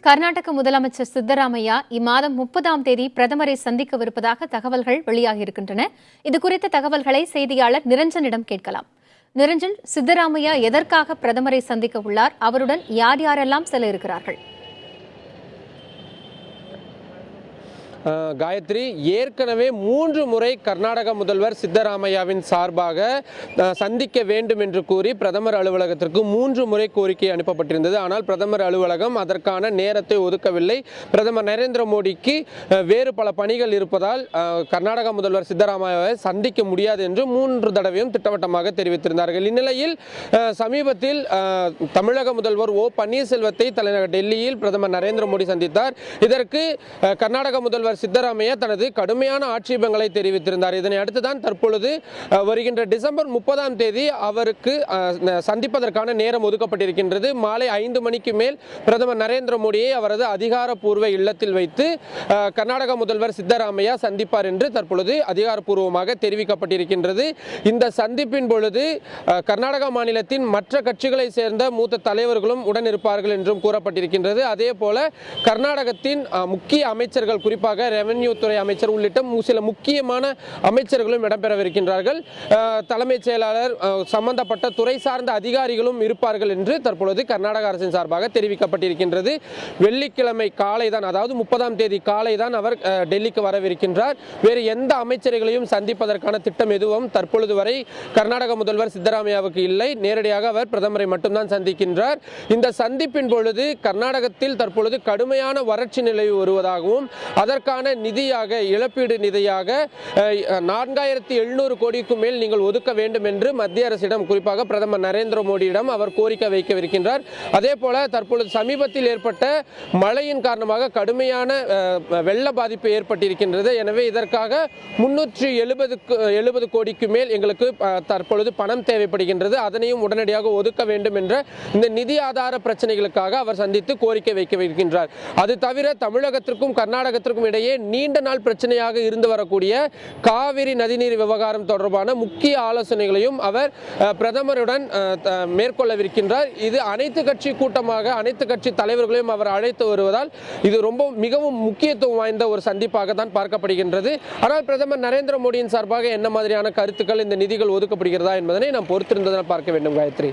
கர்நாடக முதலமைச்சர் சித்தராமையா இம்மாதம் 30ஆம் தேதி பிரதமரை சந்திக்கவிருப்பதாக தகவல்கள் வெளியாகியிருக்கின்றன. இதுகுறித்த தகவல்களை செய்தியாளர் நிரஞ்சனிடம் கேட்கலாம். நிரஞ்சன், சித்தராமையா எதற்காக பிரதமரை சந்திக்க உள்ளார்? அவருடன் யார் யாரெல்லாம் செல்ல இருக்கிறார்கள்? காயத்ரி, ஏற்கனவே 3 முறை கர்நாடக முதல்வர் சித்தராமையாவின் சார்பாக சந்திக்க வேண்டும் என்று கூறி பிரதமர் அலுவலகத்திற்கு 3 முறை கோரிக்கை அனுப்பப்பட்டிருந்தது. ஆனால் பிரதமர் அலுவலகம் அதற்கான நேரத்தை ஒதுக்கவில்லை. பிரதமர் நரேந்திர மோடிக்கு வேறு பல பணிகள் இருப்பதால் கர்நாடக முதல்வர் சித்தராமையாவை சந்திக்க முடியாது என்று 3 தடவையும் திட்டவட்டமாக தெரிவித்திருந்தார்கள். இந்நிலையில் சமீபத்தில் தமிழக முதல்வர் பன்னீர்செல்வத்தை தலைநகர் டெல்லியில் பிரதமர் நரேந்திர மோடி சந்தித்தார். இதற்கு கர்நாடக முதல்வர் சித்தராமையா தனது கடுமையான ஆட்சேபங்களை தெரிவித்திருந்தார். இதனை அடுத்துதான் தற்பொழுது வருகின்ற டிசம்பர் 30ஆம் தேதி அவருக்கு சந்திப்பதற்கான நேரம் ஒதுக்கப்பட்டிருக்கின்றது. மாலை 5 மணிக்கு மேல் பிரதமர் நரேந்திர மோடியை அவரது அதிகாரப்பூர்வ இல்லத்தில் வைத்து கர்நாடக முதல்வர் சித்தராமையா சந்திப்பார் என்று தற்பொழுது அதிகாரப்பூர்வமாக தெரிவிக்கப்பட்டிருக்கின்றது. இந்த சந்திப்பின் பொழுது கர்நாடக மாநிலத்தின் மற்ற கட்சிகளை சேர்ந்த மூத்த தலைவர்களும் உடன் இருப்பார்கள் என்றும் கூறப்பட்டிருக்கின்றது. அதே போல கர்நாடகத்தின் முக்கிய அமைச்சர்கள், குறிப்பாக ரெவென்யூ துறை அமைச்சர் உள்ளிட்ட சில முக்கியமான அமைச்சர்களும் இடம்பெறவிருக்கின்றார்கள். தலைமைச் செயலாளர், சம்பந்தப்பட்ட துறை சார்ந்த அதிகாரிகளும் இருப்பார்கள் என்று தற்பொழுது கர்நாடக அரசின் சார்பாக தெரிவிக்கப்பட்டிருக்கின்றது. வெள்ளிக்கிழமை காலை தான், அதாவது 30ஆம் தேதி காலை தான் அவர் டெல்லிக்கு வரவிருக்கின்றார். வேறு எந்த அமைச்சர்களையும் சந்திப்பதற்கான திட்டம் எதுவும் தற்பொழுது வரை கர்நாடக முதல்வர் சித்தராமையாவுக்கு இல்லை. நேரடியாக அவர் பிரதமரை மட்டும்தான் சந்திக்கின்றார். இந்த சந்திப்பின் பொழுது கர்நாடகத்தில் தற்பொழுது கடுமையான வறட்சி நிலவி வருவதாகவும் அதற்கான நிதியாக, இழப்பீடு நிதியாக 4700 கோடிக்கும் மேல் நீங்கள் ஒதுக்க வேண்டும் என்று மத்திய அரசிடம், குறிப்பாக பிரதமர் நரேந்திர மோடியிடம் அவர் கோரிக்கை வைக்கவிருக்கின்றார். அதே போல தற்பொழுது சமீபத்தில் ஏற்பட்ட மழையின் காரணமாக கடுமையான வெள்ள பாதிப்பு ஏற்பட்டிருக்கின்றது. எனவே இதற்காக 370 கோடிக்கு மேல் எங்களுக்கு தற்பொழுது பணம் தேவைப்படுகின்றது, அதனையும் உடனடியாக ஒதுக்க வேண்டும் என்ற இந்த நிதி ஆதார பிரச்சனைகளுக்காக அவர் சந்தித்து கோரிக்கை வைக்கவிருக்கின்றார். அது தவிர தமிழகத்திற்கும் கர்நாடகத்திற்கும் இடையே நீண்ட நாள் பிரச்சனையாக இருந்து வரக்கூடிய காவிரி நதிநீர் விவகாரம் தொடர்பான முக்கிய ஆலோசனைகளையும் அவர் பிரதமருடன் மேற்கொள்ளவிருக்கின்றார். இது அனைத்து கட்சி கூட்டமாக அனைத்து கட்சி தலைவர்களையும் அவர் அழைத்து வருவதால் இது மிகவும் முக்கியத்துவம் வாய்ந்த ஒரு சந்திப்பாக தான் பார்க்கப்படுகின்றது. ஆனால் பிரதமர் நரேந்திர மோடியின் சார்பாக என்ன மாதிரியான கருத்துக்கள், இந்த நிதிகள் ஒதுக்கப்படுகிறதா என்பதனை நாம் பொறுத்திருந்ததாக பார்க்க வேண்டும். காயத்ரி.